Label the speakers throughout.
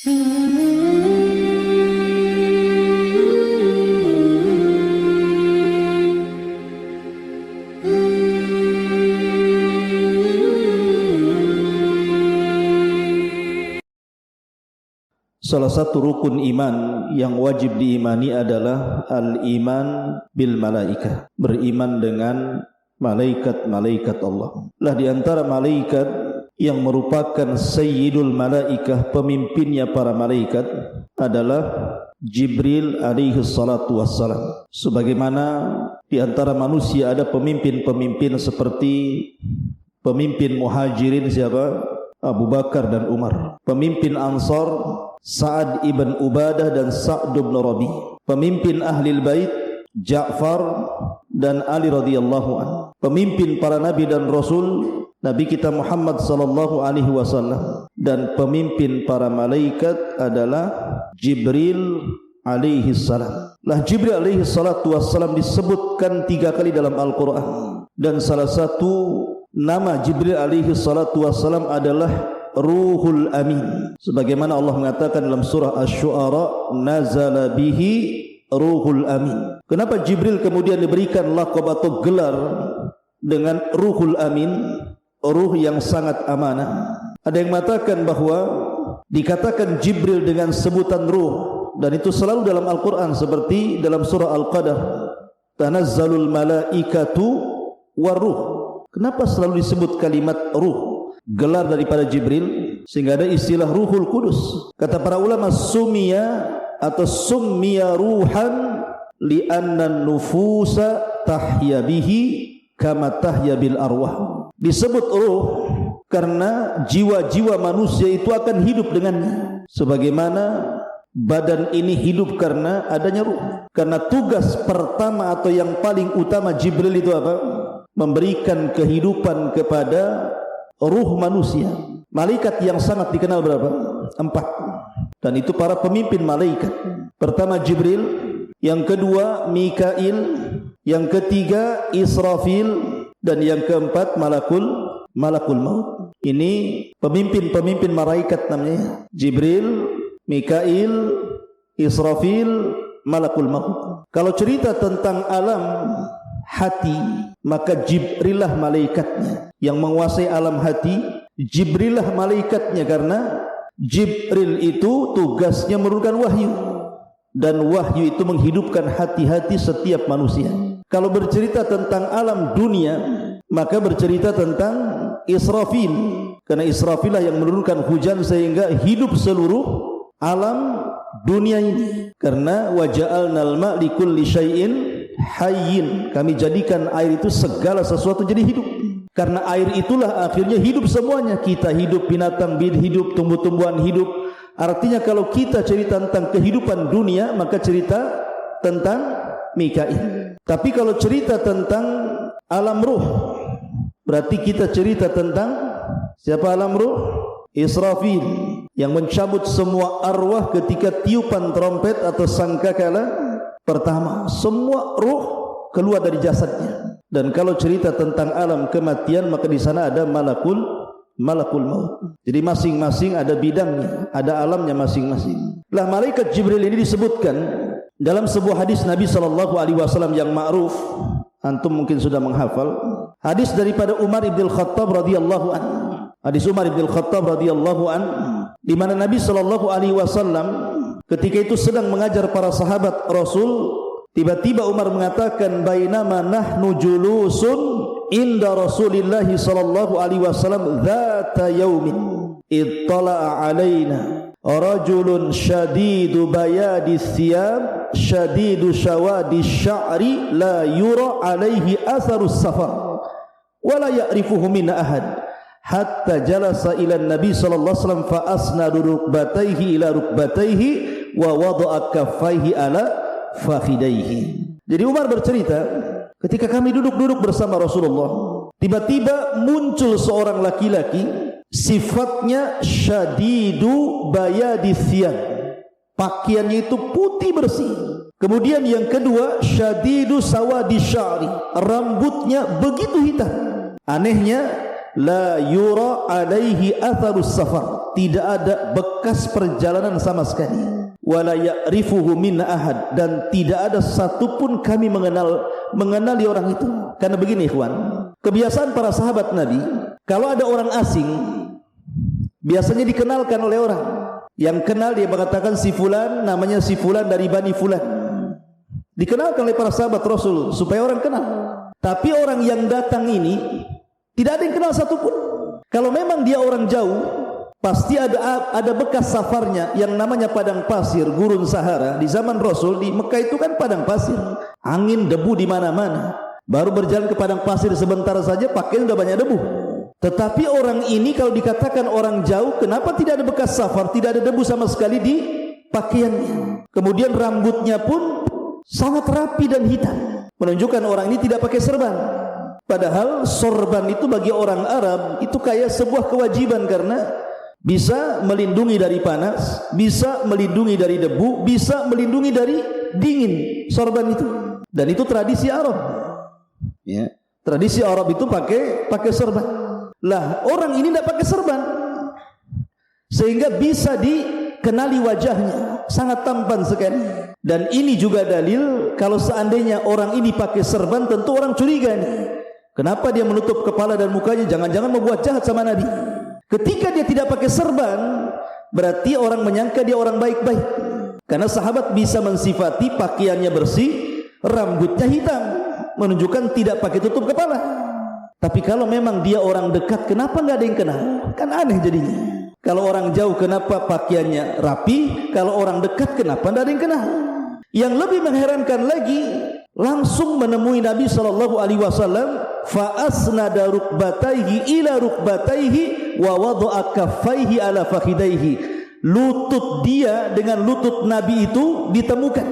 Speaker 1: Salah satu rukun iman yang wajib diimani adalah al-iman bil malaikah, beriman dengan malaikat-malaikat Allah. Lah di antara malaikat yang merupakan sayyidul malaikah, pemimpinnya para malaikat adalah Jibril alaihi salatu wassalam. Sebagaimana di antara manusia ada pemimpin-pemimpin seperti pemimpin muhajirin siapa? Abu Bakar dan Umar. Pemimpin Ansar Sa'ad ibn Ubadah dan Sa'd ibn Rabi. Pemimpin Ahlil Bait Ja'far dan Ali radhiyallahu anhu. Pemimpin para nabi dan rasul Nabi kita Muhammad sallallahu alaihi wasallam, dan pemimpin para malaikat adalah Jibril alaihi salam. Lah Jibril alaihi salatu wassalam disebutkan 3 kali dalam Al-Qur'an, dan salah satu nama Jibril alaihi salatu wassalam adalah Ruhul Amin. Sebagaimana Allah mengatakan dalam surah Asy-Syu'ara, nazala bihi Ruhul Amin. Kenapa Jibril kemudian diberikan laqab atau gelar dengan Ruhul Amin, ruh yang sangat amanah? Ada yang mengatakan bahwa dikatakan Jibril dengan sebutan ruh, dan itu selalu dalam Al-Quran, seperti dalam surah Al-Qadar, tanazzalul malaikatu waruh. Kenapa selalu disebut kalimat ruh, gelar daripada Jibril, sehingga ada istilah Ruhul Kudus? Kata para ulama, summiya atau summiya ruhan li'anna nufusa tahya bihi kama tahya bil arwah. Disebut ruh karena jiwa-jiwa manusia itu akan hidup dengannya, sebagaimana badan ini hidup karena adanya ruh. Karena tugas pertama atau yang paling utama Jibril itu apa? Memberikan kehidupan kepada ruh manusia. Malaikat yang sangat dikenal berapa? 4. Dan itu para pemimpin malaikat. Pertama Jibril, yang kedua Mikail, yang ketiga Israfil, dan yang keempat malakul maut. Ini pemimpin-pemimpin malaikat namanya. Jibril, Mikail, Israfil, malakul maut. Kalau cerita tentang alam hati, maka Jibrillah malaikatnya yang menguasai alam hati. Jibrillah malaikatnya karena Jibril itu tugasnya menurunkan wahyu, dan wahyu itu menghidupkan hati-hati setiap manusia. Kalau bercerita tentang alam dunia, maka bercerita tentang Israfil, karena Israfil lah yang menurunkan hujan sehingga hidup seluruh alam dunia ini. Karena waja'alnal ma' likulli syai'in hayyin, kami jadikan air itu segala sesuatu jadi hidup. Karena air itulah akhirnya hidup semuanya. Kita hidup, binatang hidup, tumbuh-tumbuhan hidup. Artinya kalau kita cerita tentang kehidupan dunia, maka cerita tentang Mikail. Tapi kalau cerita tentang alam ruh, berarti kita cerita tentang siapa alam ruh? Israfil, yang mencabut semua arwah ketika tiupan trompet atau sangkakala pertama. Semua ruh keluar dari jasadnya. Dan kalau cerita tentang alam kematian, maka di sana ada malakul maut. Jadi masing-masing ada bidangnya, ada alamnya masing-masing. Lah malaikat Jibril ini disebutkan dalam sebuah hadis Nabi SAW yang ma'ruf, antum mungkin sudah menghafal. Hadis daripada Umar ibn Khattab radhiyallahu anhu. Hadis Umar ibn Khattab radhiyallahu anhu, di mana Nabi SAW ketika itu sedang mengajar para sahabat Rasul. Tiba-tiba Umar mengatakan, bainama nahnu julusun inda Rasulillah sallallahu alaihi wasallam dzata yaumin ittala'a alaina rajulun syadidu bayadi thiyab syadidu syawadi sya'ri la yura alaihi atharus safar wa la ya'rifuhu min ahad hatta jalasa ila Nabi sallallahu alaihi wasallam fa asnadu rukbatayhi ila rukbatayhi wa wada'a kaffaihi ala fakhidaihi. Jadi Umar bercerita, ketika kami duduk-duduk bersama Rasulullah, tiba-tiba muncul seorang laki-laki, sifatnya syadidu bayadi thiyab, pakaiannya itu putih bersih. Kemudian yang kedua, syadidu sawadi sya'ri, rambutnya begitu hitam. Anehnya, la yura alaihi atharus safar, tidak ada bekas perjalanan sama sekali. Wala ya'rifuhu minna ahad, dan tidak ada satupun kami mengenali orang itu. Karena begini ikhwan, kebiasaan para sahabat Nabi, kalau ada orang asing biasanya dikenalkan oleh orang. Yang kenal dia mengatakan si fulan, namanya si fulan dari Bani Fulan. Dikenalkan oleh para sahabat Rasul supaya orang kenal. Tapi orang yang datang ini tidak ada yang kenal satupun. Kalau memang dia orang jauh, pasti ada bekas safarnya yang namanya padang pasir, gurun Sahara. Di zaman Rasul di Mekah itu kan padang pasir, angin debu di mana-mana. Baru berjalan ke padang pasir sebentar saja pakaian sudah banyak debu. Tetapi orang ini kalau dikatakan orang jauh, kenapa tidak ada bekas safar, tidak ada debu sama sekali di pakaiannya. Kemudian rambutnya pun sangat rapi dan hitam, menunjukkan orang ini tidak pakai serban. Padahal sorban itu bagi orang Arab itu kayak sebuah kewajiban, karena bisa melindungi dari panas, bisa melindungi dari debu, bisa melindungi dari dingin, sorban itu. Dan itu tradisi Arab. Ya, tradisi Arab itu pakai sorban. Lah orang ini tidak pakai serban, sehingga bisa dikenali wajahnya, sangat tampan sekali. Dan ini juga dalil kalau seandainya orang ini pakai serban, tentu orang curiga nih, kenapa dia menutup kepala dan mukanya, jangan-jangan membuat jahat sama Nabi. Ketika dia tidak pakai serban, berarti orang menyangka dia orang baik-baik, karena sahabat bisa mensifati pakaiannya bersih, rambutnya hitam, menunjukkan tidak pakai tutup kepala. Tapi kalau memang dia orang dekat, kenapa nggak ada yang kenal? Kan aneh jadinya. Kalau orang jauh kenapa pakaiannya rapi, kalau orang dekat kenapa nggak ada yang kenal? Yang lebih mengherankan lagi, langsung menemui Nabi SAW, fa asnada rukbataihi ila rukbataihi wa wada'a kaffaihi ala fakhidaihi. Lutut dia dengan lutut Nabi itu ditemukan,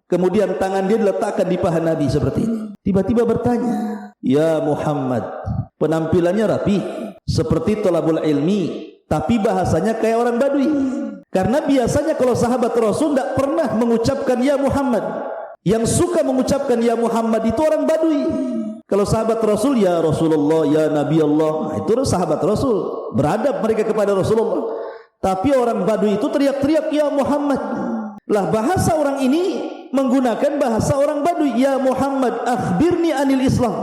Speaker 1: kemudian tangan dia diletakkan di paha Nabi seperti ini. Tiba-tiba bertanya, ya Muhammad, penampilannya rapi seperti thalabul ilmi, tapi bahasanya kayak orang Badui. Karena biasanya kalau sahabat Rasul tidak pernah mengucapkan ya Muhammad. Yang suka mengucapkan ya Muhammad itu orang Badui. Kalau sahabat Rasul ya Rasulullah, ya Nabi Allah, itu sahabat Rasul, beradab mereka kepada Rasulullah. Tapi orang Badui itu teriak-teriak ya Muhammad. Lah bahasa orang ini menggunakan bahasa orang Badui, ya Muhammad akhbirni anil Islam,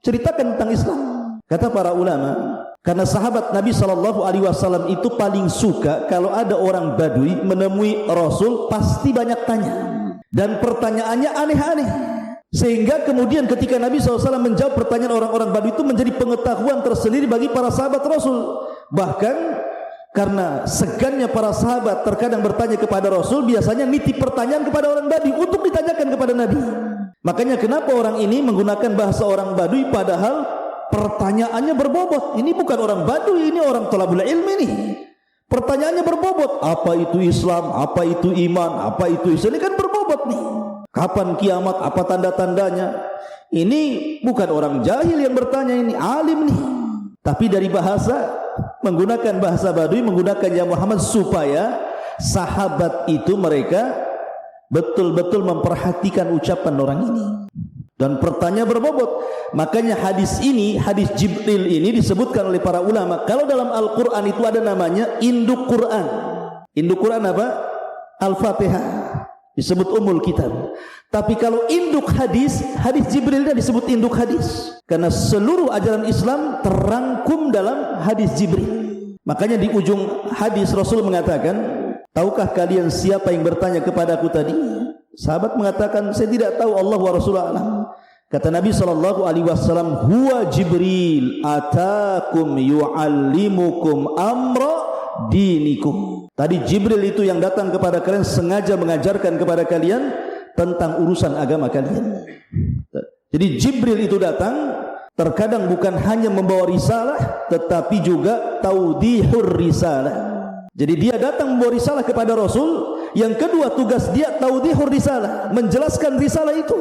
Speaker 1: ceritakan tentang Islam. Kata para ulama, karena sahabat Nabi SAW itu paling suka kalau ada orang Badui menemui Rasul, pasti banyak tanya dan pertanyaannya aneh-aneh, sehingga kemudian ketika Nabi SAW menjawab pertanyaan orang-orang Badui itu menjadi pengetahuan tersendiri bagi para sahabat Rasul. Bahkan karena segannya para sahabat terkadang bertanya kepada Rasul, biasanya nitip pertanyaan kepada orang Badui untuk ditanyakan kepada Nabi. Makanya kenapa orang ini menggunakan bahasa orang Badui padahal pertanyaannya berbobot. Ini bukan orang Badui, ini orang thalabul ilmi nih. Pertanyaannya berbobot. Apa itu Islam? Apa itu iman? Apa itu Islam? Ini kan berbobot nih. Kapan kiamat? Apa tanda-tandanya? Ini bukan orang jahil yang bertanya, ini alim nih. Tapi dari bahasa, menggunakan bahasa Badui, menggunakan ya Muhammad, supaya sahabat itu mereka betul-betul memperhatikan ucapan orang ini. Dan pertanyaan berbobot. Makanya hadis ini, hadis Jibril ini disebutkan oleh para ulama, kalau dalam Al-Quran itu ada namanya induk Quran. Induk Quran apa? Al-Fatihah, disebut Ummul Kitab. Tapi kalau induk hadis, hadis Jibril disebut induk hadis, karena seluruh ajaran Islam terangkum dalam hadis Jibril. Makanya di ujung hadis Rasul mengatakan, tahukah kalian siapa yang bertanya kepadaku tadi? Sahabat mengatakan, saya tidak tahu, Allah wa Rasulullah. Kata Nabi SAW, huwa Jibril atakum yu'allimukum amra dinikum. Tadi Jibril itu yang datang kepada kalian, sengaja mengajarkan kepada kalian tentang urusan agama kalian. Jadi Jibril itu datang, terkadang bukan hanya membawa risalah, tetapi juga taudihur risalah. Jadi dia datang membawa risalah kepada Rasul. Yang kedua, tugas dia taudihur risalah, menjelaskan risalah itu.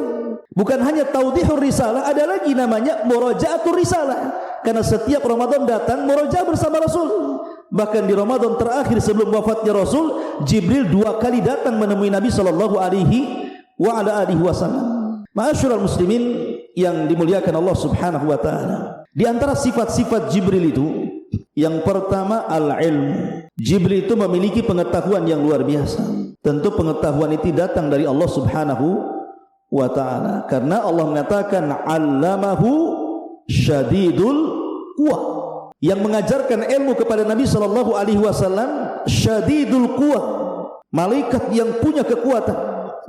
Speaker 1: Bukan hanya taudihur risalah, ada lagi namanya muraja'atur risalah. Karena setiap Ramadan datang murajaah bersama Rasul. Bahkan di Ramadan terakhir sebelum wafatnya Rasul, Jibril 2 kali datang menemui Nabi sallallahu alaihi wasallam. Ma'asyiral muslimin yang dimuliakan Allah Subhanahu wa taala. Di antara sifat-sifat Jibril itu Yang pertama al-ilmu. Jibril itu memiliki pengetahuan yang luar biasa. Tentu pengetahuan itu datang dari Allah Subhanahu wa ta'ala, karena Allah mengatakan 'allamahu syadidul quwa. Yang mengajarkan ilmu kepada Nabi sallallahu alaihi wasallam syadidul quwa, malaikat yang punya kekuatan.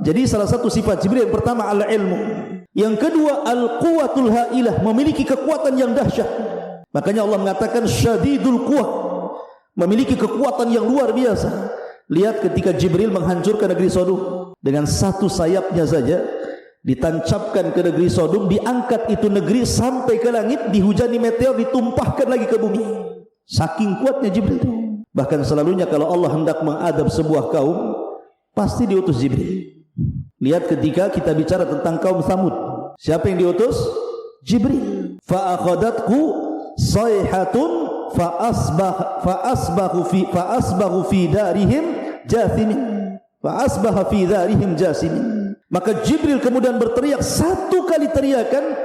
Speaker 1: Jadi salah satu sifat Jibril yang pertama al-ilmu. Yang kedua al-quwatul hailah, memiliki kekuatan yang dahsyat. Makanya Allah mengatakan syadidul quwa, memiliki kekuatan yang luar biasa. Lihat ketika Jibril menghancurkan negeri Sodom, dengan satu sayapnya saja ditancapkan ke negeri Sodom, diangkat itu negeri sampai ke langit, dihujani meteor, ditumpahkan lagi ke bumi. Saking kuatnya Jibril itu. Bahkan selalunya kalau Allah hendak mengadab sebuah kaum, pasti diutus Jibril. Lihat ketika kita bicara tentang kaum Tsamud, siapa yang diutus? Jibril. Fa akhadatku sayhatun fa asbahu fi darihim jathimin. Fa asbaha fi darihim jasimin. Maka Jibril kemudian berteriak satu kali teriakan,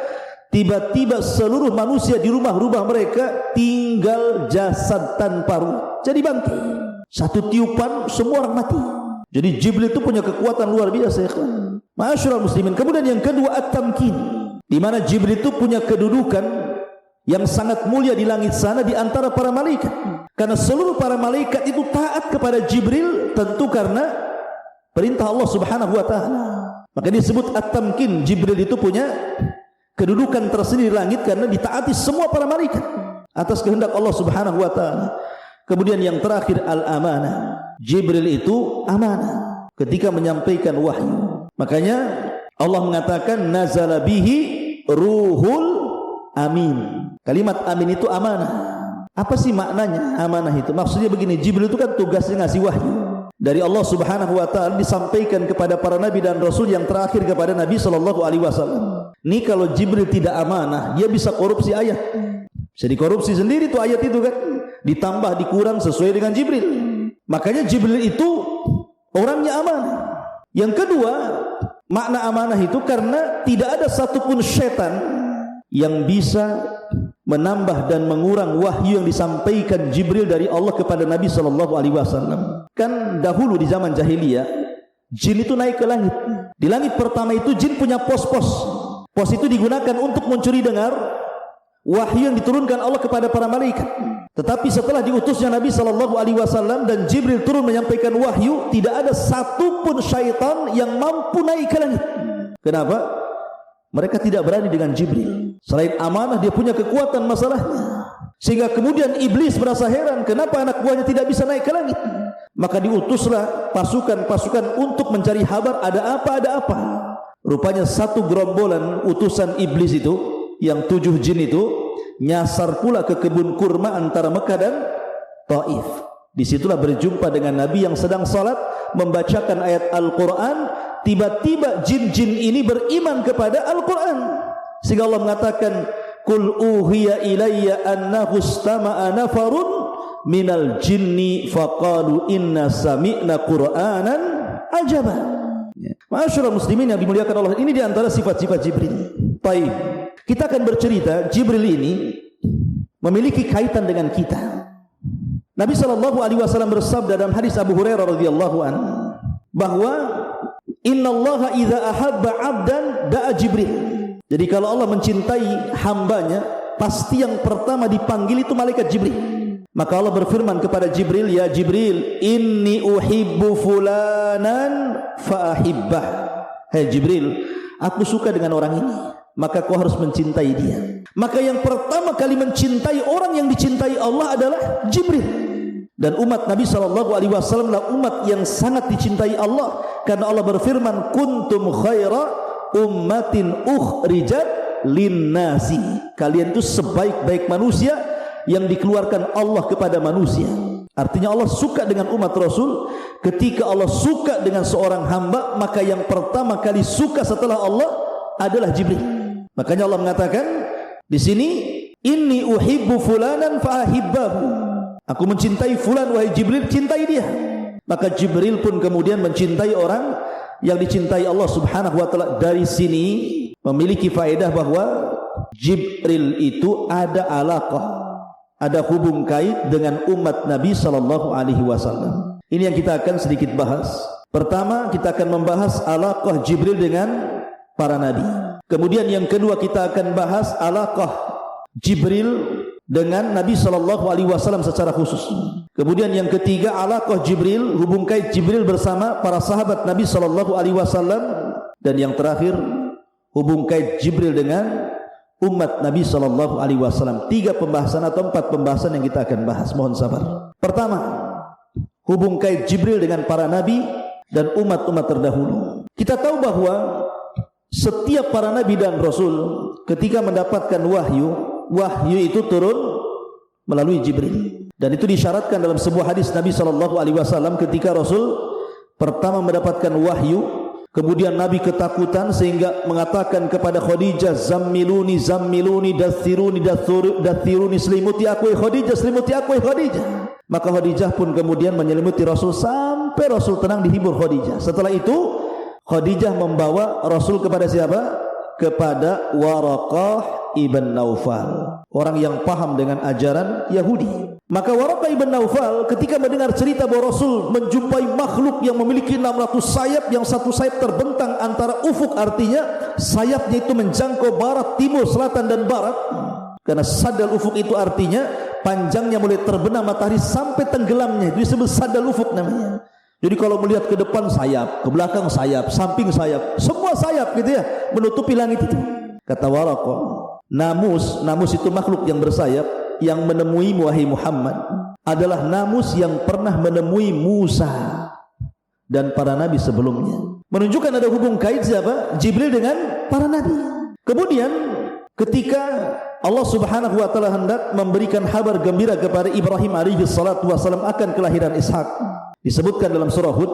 Speaker 1: tiba-tiba seluruh manusia di rumah-rumah mereka tinggal jasad tanpa ruh, jadi bangkai. Satu tiupan semua orang mati. Jadi Jibril itu punya kekuatan luar biasa, ya kan? Ma'asyiral muslimin. Kemudian yang kedua at-tamkin, di mana Jibril itu punya kedudukan yang sangat mulia di langit sana di antara para malaikat. Karena seluruh para malaikat itu taat kepada Jibril, tentu karena perintah Allah Subhanahu wa taala. Maka disebut at-tamkin. Jibril itu punya kedudukan tersendiri di langit karena ditaati semua para malaikat atas kehendak Allah Subhanahu wa taala. Kemudian yang terakhir al-amanah. Jibril itu amanah ketika menyampaikan wahyu. Makanya Allah mengatakan nazala bihi ruhul amin. Kalimat amin itu amanah. Apa sih maknanya amanah itu? Maksudnya begini, Jibril itu kan tugasnya ngasih wahyu dari Allah Subhanahu wa taala, disampaikan kepada para nabi dan rasul, yang terakhir kepada Nabi sallallahu alaihi wasallam. Ini kalau Jibril tidak amanah, dia bisa korupsi ayat. Bisa dikorupsi sendiri tuh ayat itu kan. Ditambah dikurang sesuai dengan Jibril. Makanya Jibril itu orangnya amanah. Yang kedua, makna amanah itu karena tidak ada satupun setan yang bisa menambah dan mengurang wahyu yang disampaikan Jibril dari Allah kepada Nabi sallallahu alaihi wasallam. Kan dahulu di zaman jahiliyah, jin itu naik ke langit. Di langit pertama itu jin punya pos-pos. Pos itu digunakan untuk mencuri dengar wahyu yang diturunkan Allah kepada para malaikat. Tetapi setelah diutusnya Nabi sallallahu alaihi wasallam dan Jibril turun menyampaikan wahyu, tidak ada satupun syaitan yang mampu naik ke langit. Kenapa? Mereka tidak berani dengan Jibril. Selain amanah, dia punya kekuatan masalahnya. Sehingga kemudian iblis merasa heran, kenapa anak buahnya tidak bisa naik ke langit? Maka diutuslah pasukan-pasukan untuk mencari kabar ada apa. Rupanya satu gerombolan utusan iblis itu, yang 7 jin itu, nyasar pula ke kebun kurma antara Mekah dan Taif. Disitulah berjumpa dengan Nabi yang sedang salat membacakan ayat Al-Quran. Tiba-tiba jin-jin ini beriman kepada Al-Quran, sehingga Allah mengatakan Qul uhiya ilayya annahu istama'a nafarun minal jinni faqalu inna sami'na qur'anan ajaba. Ma'asyiral muslimin yang dimuliakan Allah, ini di antara sifat-sifat Jibril. Baik, kita akan bercerita Jibril ini memiliki kaitan dengan kita. Nabi sallallahu alaihi wasallam bersabda dalam hadis Abu Hurairah radhiyallahu anhu bahwa innallaha idza ahabba 'abdan da'a Jibril. Jadi kalau Allah mencintai hambanya, pasti yang pertama dipanggil itu malaikat Jibril. Maka Allah berfirman kepada Jibril, ya Jibril, inni uhibbu fulanan fa ahibbah. Hai Jibril, aku suka dengan orang ini, maka kau harus mencintai dia. Maka yang pertama kali mencintai orang yang dicintai Allah adalah Jibril. Dan umat Nabi sallallahu alaihi wasallam adalah umat yang sangat dicintai Allah, karena Allah berfirman kuntum khaira ummatin ukhrijat linnasi. Kalian itu sebaik-baik manusia yang dikeluarkan Allah kepada manusia. Artinya Allah suka dengan umat Rasul. Ketika Allah suka dengan seorang hamba, maka yang pertama kali suka setelah Allah adalah Jibril. Makanya Allah mengatakan di sini inni uhibbu fulanan fa ahibbahu. Aku mencintai fulan, wahai Jibril, cintai dia. Maka Jibril pun kemudian mencintai orang yang dicintai Allah Subhanahu wa taala. Dari sini memiliki faedah bahwa Jibril itu ada alaqah, ada hubung kait dengan umat Nabi sallallahu alaihi wasallam. Ini yang kita akan sedikit bahas. Pertama, kita akan membahas alaqah Jibril dengan para nabi. Kemudian yang kedua, kita akan bahas alaqah Jibril dengan Nabi sallallahu alaihi wasallam secara khusus. Kemudian yang ketiga, alaqah Jibril, hubung kait Jibril bersama para sahabat Nabi sallallahu alaihi wasallam. Dan yang terakhir, hubung kait Jibril dengan umat Nabi sallallahu alaihi wasallam. 3 pembahasan atau 4 pembahasan yang kita akan bahas. Mohon sabar. Pertama, hubung kait Jibril dengan para nabi dan umat-umat terdahulu. Kita tahu bahwa setiap para nabi dan rasul ketika mendapatkan wahyu itu turun melalui Jibril. Dan itu disyaratkan dalam sebuah hadis Nabi sallallahu alaihi wasallam ketika Rasul pertama mendapatkan wahyu, kemudian Nabi ketakutan sehingga mengatakan kepada Khadijah, zammiluni dathiruni, selimuti aku Khadijah, selimuti aku Khadijah. Maka Khadijah pun kemudian menyelimuti Rasul sampai Rasul tenang, dihibur Khadijah. Setelah itu Khadijah membawa Rasul kepada siapa? Kepada Waraqah ibn Naufal, orang yang paham dengan ajaran Yahudi. Maka Waraqah ibn Naufal ketika mendengar cerita bahwa Rasul menjumpai makhluk yang memiliki 600 sayap, yang satu sayap terbentang antara ufuk, artinya sayapnya itu menjangkau barat, timur, selatan dan barat. Karena sadal ufuk itu artinya panjangnya mulai terbenam matahari sampai tenggelamnya, itu disebut sadal ufuk namanya. Jadi kalau melihat ke depan sayap, ke belakang sayap, samping sayap, semua sayap gitu ya, menutupi langit itu. Kata Waraqah, namus itu makhluk yang bersayap yang menemui wahai Muhammad adalah namus yang pernah menemui Musa dan para nabi sebelumnya. Menunjukkan ada hubung kait siapa? Jibril dengan para nabi. Kemudian ketika Allah Subhanahu wa taala hendak memberikan kabar gembira kepada Ibrahim alaihi salatu wasallam akan kelahiran Ishak, disebutkan dalam surah Hud,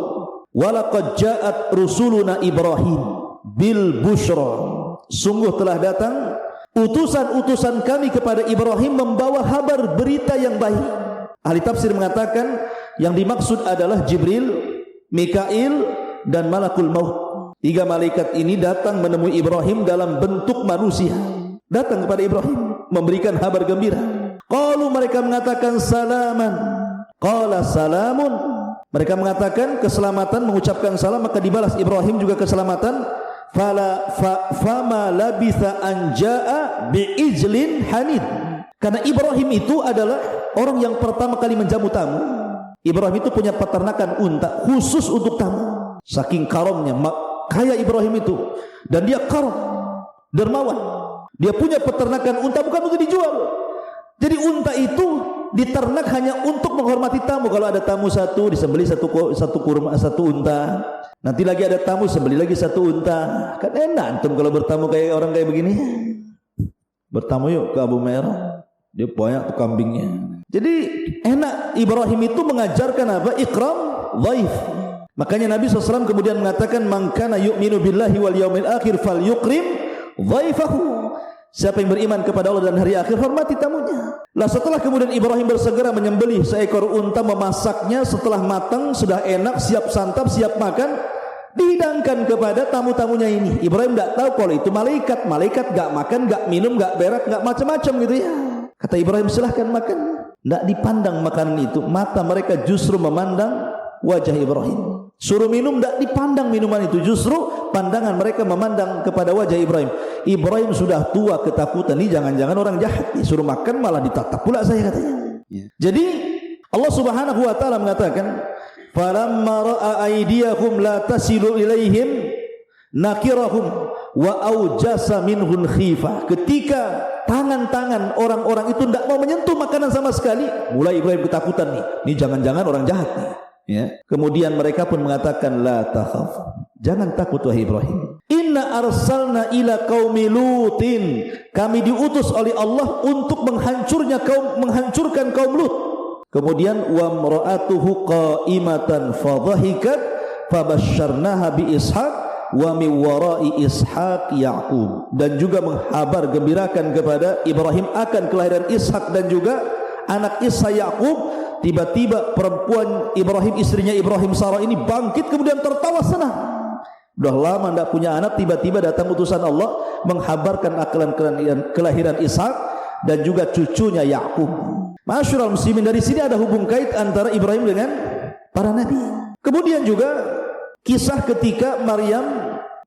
Speaker 1: walaqad ja'at rusuluna Ibrahim bil busyra, sungguh telah datang utusan-utusan kami kepada Ibrahim membawa kabar berita yang baik. Ahli tafsir mengatakan yang dimaksud adalah Jibril, Mikail dan Malakul Maut. 3 malaikat ini datang menemui Ibrahim dalam bentuk manusia, datang kepada Ibrahim memberikan kabar gembira. Qalu, mereka mengatakan salaman. Qala salamun, mereka mengatakan keselamatan, mengucapkan salam, maka dibalas Ibrahim juga keselamatan. Fama labitha anja'a bi'ijlin hanid, karena Ibrahim itu adalah orang yang pertama kali menjamu tamu. Ibrahim itu punya peternakan unta khusus untuk tamu. Saking karomnya, kaya Ibrahim itu, dan dia karom, dermawan. Dia punya peternakan unta bukan untuk dijual. Jadi unta itu diternak hanya untuk menghormati tamu. Kalau ada tamu satu, disembeli satu unta. Nanti lagi ada tamu, sembeli lagi satu unta. Kan enak antum kalau bertamu kayak orang kayak begini. Bertamu yuk ke Abu Merah, dia banyak tuh kambingnya. Jadi enak. Ibrahim itu mengajarkan apa? Ikram dhaif. Makanya Nabi SAW kemudian mengatakan, man kana yu'minu billahi wal yaumil akhir fal yukrim dhaifahu. Siapa yang beriman kepada Allah dan hari akhir, hormati tamunya. Lah setelah kemudian Ibrahim bersegera menyembelih seekor unta, memasaknya, setelah matang, sudah enak, siap santap, siap makan, dihidangkan kepada tamu-tamunya ini. Ibrahim tidak tahu kalau itu malaikat. Malaikat gak makan, gak minum, gak berak, gak macam-macam gitu ya. Kata Ibrahim, silahkan makan. Tidak dipandang makanan itu, mata mereka justru memandang wajah Ibrahim. Suruh minum, tidak dipandang minuman itu, justru pandangan mereka memandang kepada wajah Ibrahim. Ibrahim sudah tua, ketakutan, ini jangan-jangan orang jahat, suruh makan malah ditatap pula saya, katanya. Jadi Allah Subhanahu wa taala mengatakan, falamma ra'a aydiyahum la tasilu ilaihim nakirahum wa aujasa minhun khifah. Ketika tangan-tangan orang-orang itu tidak mau menyentuh makanan sama sekali, mulai Ibrahim ketakutan nih, ini jangan-jangan orang jahat nih. Ya. Kemudian mereka pun mengatakan, la takhaf, jangan takut wahai Ibrahim. Inna arsalna ila qaumi Lutin, kami diutus oleh Allah untuk menghancurkan kaum Lut. Kemudian wa mra'atuhu qa'imatan fadhahikat fabasyarnaha bi Ishaq wa min wara'i Ishaq Yaqub, dan juga menghabar gembirakan kepada Ibrahim akan kelahiran Ishak dan juga anak Ishak Yaqub. Tiba-tiba perempuan Ibrahim, istrinya Ibrahim, Sarah ini bangkit kemudian tertawa senang. Sudah lama tidak punya anak, tiba-tiba datang utusan Allah menghabarkan kelahiran Ishak dan juga cucunya Yakub. Ma'asyiral muslimin, dari sini ada hubung kait antara Ibrahim dengan para nabi. Kemudian juga kisah ketika Maryam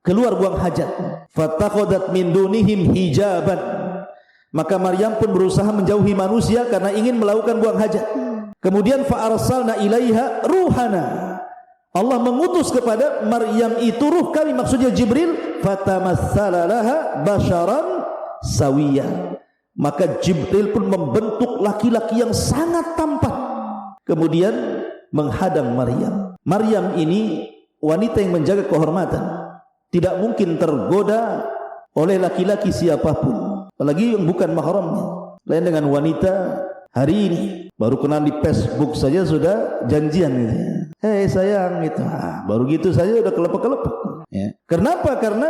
Speaker 1: keluar buang hajat. Fatakhadat min dunihim hijaban. Maka Maryam pun berusaha menjauhi manusia karena ingin melakukan buang hajat. Kemudian fa arsalna ilaiha ruhana. Allah mengutus kepada Maryam itu ruh kami, maksudnya Jibril. Fatamassala laha basharan sawiyya. Maka Jibril pun membentuk laki-laki yang sangat tampan, kemudian menghadang Maryam. Maryam ini wanita yang menjaga kehormatan, tidak mungkin tergoda oleh laki-laki siapapun, apalagi yang bukan mahramnya. Lain dengan wanita hari ini, baru kenal di Facebook saja sudah janjian gitu. Hei sayang gitu. Baru gitu saja udah kelepek-kelepek. Ya. Kenapa? Karena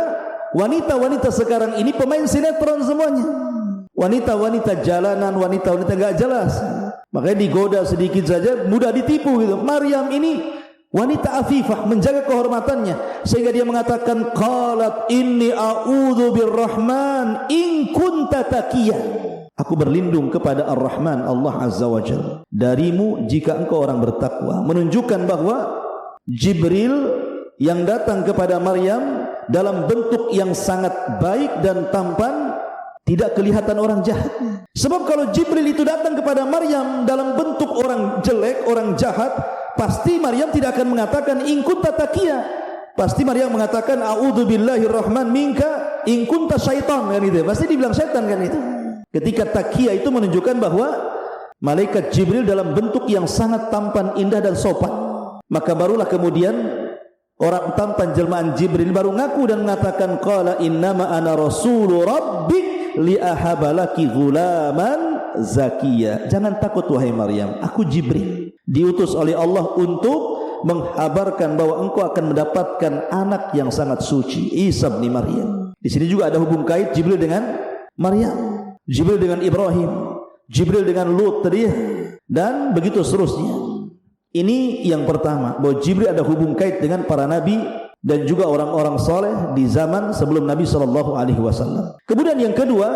Speaker 1: wanita-wanita sekarang ini pemain sinetron semuanya. Wanita-wanita jalanan, wanita-wanita enggak jelas. Makanya digoda sedikit saja mudah ditipu gitu. Maryam ini wanita afifah, menjaga kehormatannya, sehingga dia mengatakan qalat inni a'udzu birrahman in kunta taqiyya. Aku berlindung kepada Ar-Rahman, Allah Azza wa Jalla, darimu jika engkau orang bertakwa. Menunjukkan bahwa Jibril yang datang kepada Maryam dalam bentuk yang sangat baik dan tampan, tidak kelihatan orang jahat. Sebab kalau Jibril itu datang kepada Maryam dalam bentuk orang jelek, orang jahat, pasti Maryam tidak akan mengatakan in kunta taqiyya. Pasti Maryam mengatakan a'udzu billahi rahman minka in kunta syaitan, kan itu. Pasti dibilang setan, kan itu. Ketika taqiyya itu menunjukkan bahwa malaikat Jibril dalam bentuk yang sangat tampan, indah dan sopan. Maka barulah kemudian orang tampan jelmaan Jibril baru ngaku dan mengatakan qala innama ana rasulu rabbik li ahabalaki ghulaman zakiyya. Jangan takut wahai Maryam, aku Jibril, diutus oleh Allah untuk menghabarkan bahwa engkau akan mendapatkan anak yang sangat suci, Isa bin Maryam. Di sini juga ada hubung kait Jibril dengan Maryam, Jibril dengan Ibrahim, Jibril dengan Lut tadi, dan begitu seterusnya. Ini yang pertama, bahwa Jibril ada hubung kait dengan para nabi dan juga orang-orang saleh di zaman sebelum Nabi sallallahu alaihi wasallam. Kemudian yang kedua,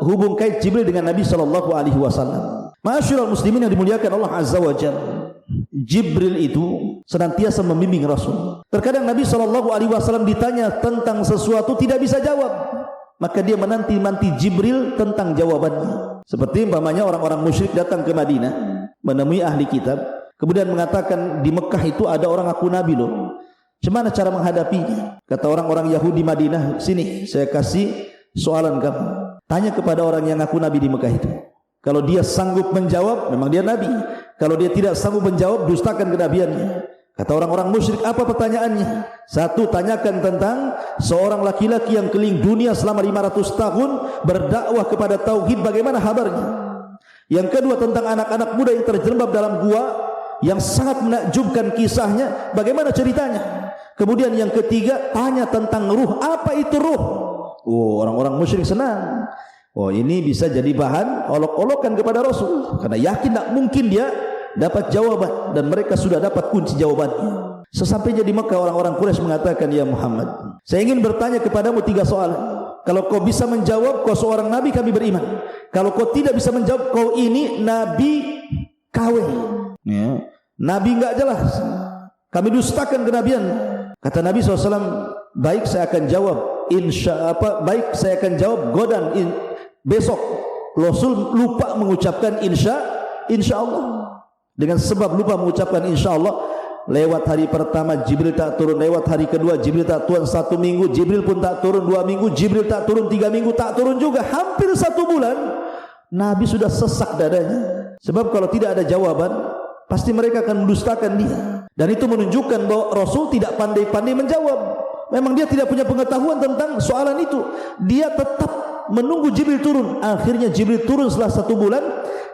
Speaker 1: hubung kait Jibril dengan Nabi sallallahu alaihi wasallam. Ma'asyiral muslimin yang dimuliakan Allah Azza wa Jalla, Jibril itu senantiasa membimbing Rasul. Terkadang Nabi sallallahu alaihi wasallam ditanya tentang sesuatu tidak bisa jawab, maka dia menanti-nanti Jibril tentang jawabannya. Seperti umpamanya orang-orang musyrik datang ke Madinah menemui ahli kitab, kemudian mengatakan di Mekah itu ada orang aku nabi loh. Bagaimana cara menghadapinya? Kata orang-orang Yahudi Madinah, sini saya kasih soalan kamu. Tanya kepada orang yang aku nabi di Mekah itu. Kalau dia sanggup menjawab, memang dia nabi. Kalau dia tidak sanggup menjawab, dustakan kenabiannya. Kata orang-orang musyrik, apa pertanyaannya? Satu, tanyakan tentang seorang laki-laki yang keliling dunia selama 500 tahun berdakwah kepada tauhid, bagaimana kabarnya? Yang kedua, tentang anak-anak muda yang terjerembab dalam gua yang sangat menakjubkan kisahnya, bagaimana ceritanya? Kemudian yang ketiga, tanya tentang ruh, apa itu ruh? Oh, orang-orang musyrik senang. Oh, ini bisa jadi bahan olok-olokan kepada Rasul, karena yakin tak mungkin dia dapat jawaban, dan mereka sudah dapat kunci jawabannya. Sesampainya di Mekah, orang-orang Quraisy mengatakan, ya Muhammad, saya ingin bertanya kepadamu 3 soalan. Kalau kau bisa menjawab, kau seorang nabi, kami beriman. Kalau kau tidak bisa menjawab, kau ini nabi KW, ya, nabi enggak jelas, kami dustakan kenabian. Kata Nabi SAW, baik saya akan jawab, baik saya akan jawab godan besok. Rasul lupa mengucapkan insya Allah. Dengan sebab lupa mengucapkan insya Allah, lewat hari pertama Jibril tak turun, lewat hari kedua Jibril tak turun, 1 minggu Jibril pun tak turun, 2 minggu Jibril tak turun, 3 minggu tak turun juga, hampir 1 bulan Nabi sudah sesak dadanya. Sebab kalau tidak ada jawaban, pasti mereka akan mendustakan dia. Dan itu menunjukkan bahwa Rasul tidak pandai-pandai menjawab. Memang dia tidak punya pengetahuan tentang soalan itu. Dia tetap menunggu Jibril turun. Akhirnya Jibril turun setelah 1 bulan,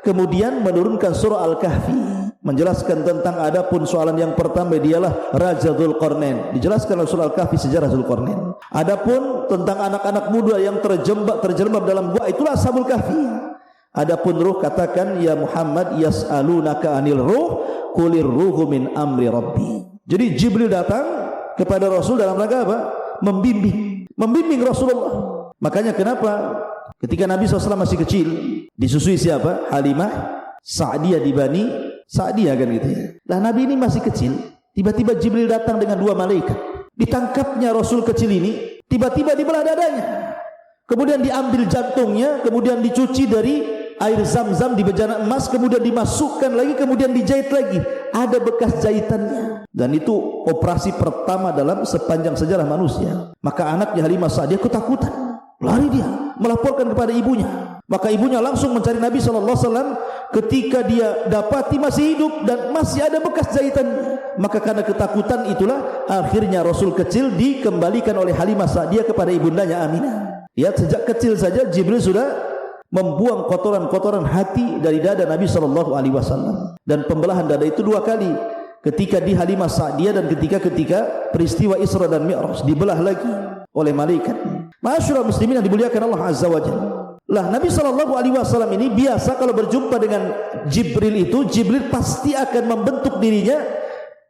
Speaker 1: kemudian menurunkan surah Al-Kahfi, menjelaskan tentang adapun soalan yang pertama, dialah Raja Dzulqarnain. Dijelaskan oleh surah Al-Kahfi sejarah Dzulqarnain. Adapun tentang anak-anak muda yang terjerembab dalam gua, itulah Ashabul Kahfi. Adapun ruh, katakan ya Muhammad, yas'alunaka anil ruh qulir ruhu min amri rabbi. Jadi Jibril datang kepada Rasul dalam rangka apa? Membimbing Rasulullah. Makanya kenapa ketika Nabi SAW masih kecil, disusui siapa? Halimah Sa'diyah di Bani Sa'diyah kan gitu ya. Lah Nabi ini masih kecil, tiba-tiba Jibril datang dengan 2 malaikat. Ditangkapnya Rasul kecil ini, tiba-tiba dibelah dadanya. Kemudian diambil jantungnya, kemudian dicuci dari air zam-zam di bejana emas, kemudian dimasukkan lagi, kemudian dijahit lagi. Ada bekas jahitannya. Dan itu operasi pertama dalam sepanjang sejarah manusia. Maka anaknya Halimah Sa'diyah ketakutan. Lari dia, melaporkan kepada ibunya. Maka ibunya langsung mencari Nabi SAW. Ketika dia dapati masih hidup dan masih ada bekas jahitannya, maka karena ketakutan itulah akhirnya Rasul kecil dikembalikan oleh Halimah Sa'diyah kepada ibundanya Aminah. Ya, sejak kecil saja Jibril sudah membuang kotoran-kotoran hati dari dada Nabi SAW. Dan pembelahan dada itu 2 kali, ketika di Halimah Sa'diyah dan ketika peristiwa Isra dan Mi'raj, dibelah lagi oleh malaikat. Ma'asyiral muslimin yang dimuliakan Allah Azza wa Jalla. Lah Nabi SAW ini biasa kalau berjumpa dengan Jibril itu, Jibril pasti akan membentuk dirinya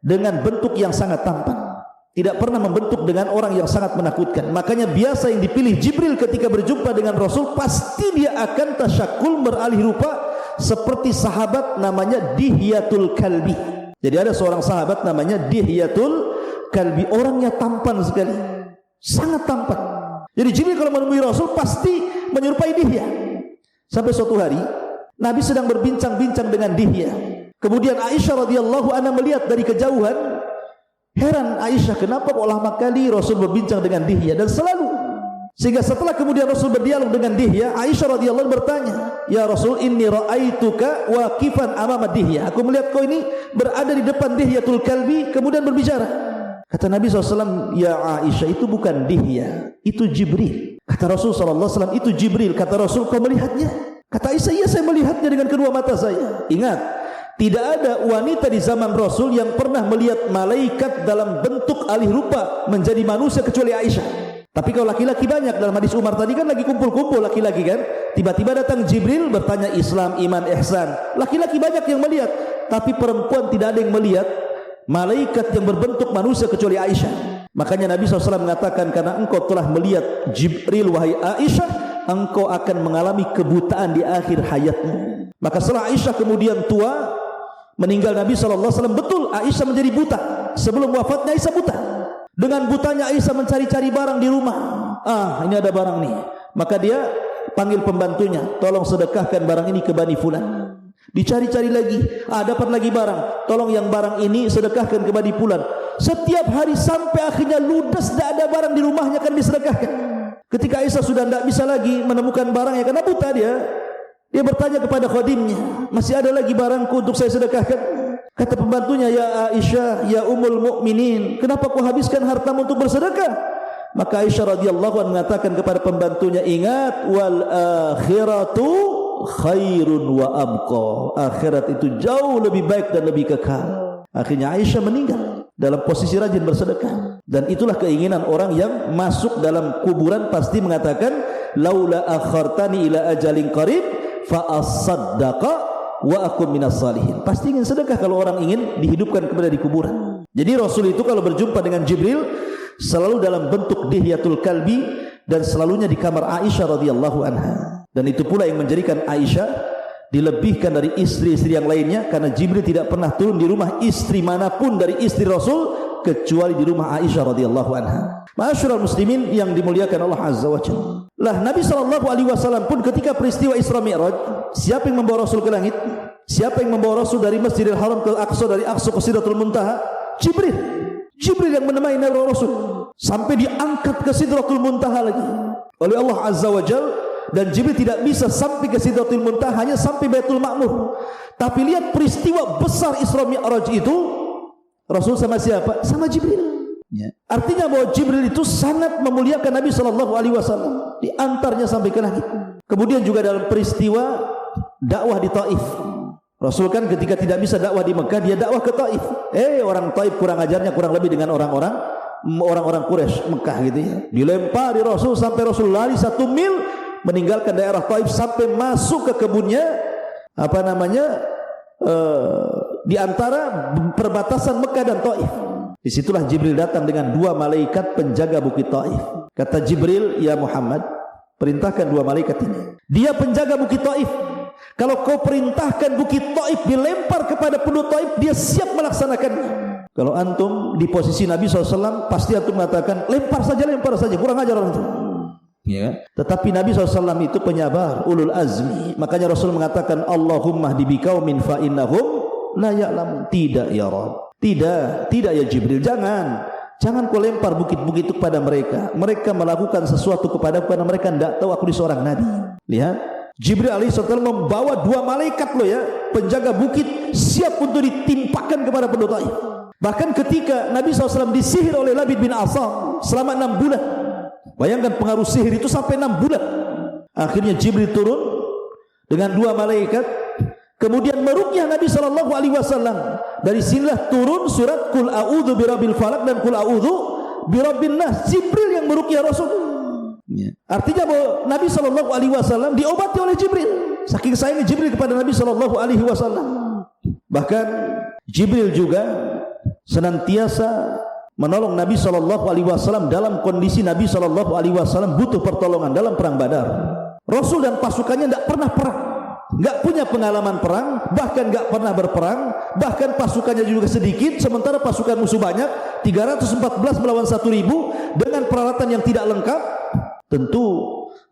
Speaker 1: dengan bentuk yang sangat tampan. Tidak pernah membentuk dengan orang yang sangat menakutkan. Makanya biasa yang dipilih Jibril ketika berjumpa dengan Rasul, pasti dia akan tasyakul, beralih rupa seperti sahabat namanya Dihyatul Kalbi. Jadi ada seorang sahabat namanya Dihyatul Kalbi, orangnya tampan sekali, sangat tampan. Jadi Jibril kalau menemui Rasul pasti menyerupai Dihya. Sampai suatu hari Nabi sedang berbincang-bincang dengan Dihya. Kemudian Aisyah radhiyallahu anha melihat dari kejauhan. Heran Aisyah, kenapa kok lama kali Rasul berbincang dengan Dihya, dan selalu. Sehingga setelah kemudian Rasul berdialog dengan Dihya, Aisyah radhiyallahu anha bertanya, "Ya Rasul, inni ra'aituka waqifan amama Dihya." Aku melihat kau ini berada di depan Dihyatul Kalbi, kemudian berbicara. Kata Nabi SAW, "Ya Aisyah, itu bukan Dihya, itu Jibril." Kata Rasul SAW, "Itu Jibril." Kata Rasul, "Kau melihatnya?" Kata Aisyah, "Iya, saya melihatnya dengan kedua mata saya." Ingat, tidak ada wanita di zaman Rasul yang pernah melihat malaikat dalam bentuk alih rupa menjadi manusia kecuali Aisyah. Tapi kalau laki-laki banyak, dalam hadis Umar tadi kan lagi kumpul-kumpul laki-laki kan, tiba-tiba datang Jibril bertanya Islam, iman, ihsan. Laki-laki banyak yang melihat, tapi perempuan tidak ada yang melihat malaikat yang berbentuk manusia kecuali Aisyah. Makanya Nabi SAW mengatakan, karena engkau telah melihat Jibril wahai Aisyah, engkau akan mengalami kebutaan di akhir hayatmu. Maka setelah Aisyah kemudian tua, meninggal Nabi SAW, betul Aisyah menjadi buta. Sebelum wafatnya Aisyah buta. Dengan butanya Aisyah mencari-cari barang di rumah. Ini ada barang nih. Maka dia panggil pembantunya, tolong sedekahkan barang ini ke Bani Fulan. Dicari-cari lagi, dapat lagi barang, tolong yang barang ini sedekahkan ke Bani Fulan. Setiap hari sampai akhirnya ludes, tidak ada barang di rumahnya kan disedekahkan. Ketika Aisyah sudah tidak bisa lagi menemukan barangnya karena buta dia bertanya kepada khadimnya, "Masih ada lagi barangku untuk saya sedekahkan?" Kata pembantunya, "Ya Aisyah, ya Ummul Mukminin, kenapa kau habiskan hartamu untuk bersedekah?" Maka Aisyah radhiyallahu anha mengatakan kepada pembantunya, "Ingat, wal akhiratu khairun wa abqa." Akhirat itu jauh lebih baik dan lebih kekal. Akhirnya Aisyah meninggal dalam posisi rajin bersedekah. Dan itulah keinginan orang yang masuk dalam kuburan, pasti mengatakan, "Laula akhartani ila ajalin qarib fa as-saddaqa wa akun minas salihin." Pasti ingin sedekah kalau orang ingin dihidupkan kembali di kuburan. Jadi Rasul itu kalau berjumpa dengan Jibril selalu dalam bentuk Dihyatul Kalbi, dan selalunya di kamar Aisyah radhiyallahu anha. Dan itu pula yang menjadikan Aisyah dilebihkan dari istri-istri yang lainnya, karena Jibril tidak pernah turun di rumah istri manapun dari istri Rasul kecuali di rumah Aisyah radhiyallahu anha. Ma'asyiral muslimin yang dimuliakan Allah Azza wa Jalla. Lah Nabi SAW pun ketika peristiwa Isra Mi'raj, siapa yang membawa Rasul ke langit? Siapa yang membawa Rasul dari Masjidil Haram ke Aqsa, dari Aqsa ke Sidratul Muntaha? Jibril. Jibril yang menemani Rasul sampai diangkat ke Sidratul Muntaha lagi oleh Allah Azza wa Jalla. Dan Jibril tidak bisa sampai ke Sidratul Muntaha, hanya sampai Baitul Ma'mur. Tapi lihat peristiwa besar Isra Mi'raj itu, Rasul sama siapa? Sama Jibril. Ya. Artinya bahwa Jibril itu sangat memuliakan Nabi SAW, diantarnya sampai ke langit. Kemudian juga dalam peristiwa dakwah di Taif, Rasul kan ketika tidak bisa dakwah di Mekah, dia dakwah ke Taif. Orang Taif kurang ajarnya kurang lebih dengan orang-orang Quraisy Mekah gitu ya. Dilempari Rasul sampai Rasul lari 1 mil meninggalkan daerah Taif sampai masuk ke kebunnya, di antara perbatasan Mekah dan Taif. Disitulah Jibril datang dengan 2 malaikat penjaga bukit Taif. Kata Jibril, "Ya Muhammad, perintahkan 2 malaikat ini. Dia penjaga bukit Taif. Kalau kau perintahkan bukit Taif dilempar kepada penduduk Taif, dia siap melaksanakannya. Kalau antum di posisi Nabi SAW, pasti antum mengatakan lempar saja, kurang ajar orang itu. Ya. Tetapi Nabi SAW itu penyabar, ulul azmi. Makanya Rasul mengatakan, Allahumma hdi biqaumin fa innahum la ya'lamun. Tidak ya Rabb, tidak ya Jibril, jangan kau lempar bukit-bukit itu kepada mereka. Mereka melakukan sesuatu kepada mereka tidak tahu aku di seorang nabi. Lihat, Jibril alaihissalam membawa 2 malaikat loh ya, penjaga bukit, siap untuk ditimpakan kepada penduduk Taif. Bahkan ketika Nabi SAW disihir oleh Labid bin Asam selama 6 bulan. Bayangkan pengaruh sihir itu sampai 6 bulan. Akhirnya Jibril turun dengan 2 malaikat, kemudian meruqyah Nabi SAW. Dari sinilah turun surat Qul a'udzu birabbil falaq dan Qul a'udzu birabbin nas. Jibril yang meruqyah Rasul. Artinya bahwa Nabi SAW diobati oleh Jibril. Saking sayangnya Jibril kepada Nabi SAW. Bahkan Jibril juga senantiasa menolong Nabi SAW dalam kondisi Nabi SAW butuh pertolongan dalam perang Badar. Rasul dan pasukannya tidak pernah perang, nggak punya pengalaman perang, bahkan nggak pernah berperang, bahkan pasukannya juga sedikit, sementara pasukan musuh banyak, 314 melawan 1000 dengan peralatan yang tidak lengkap. Tentu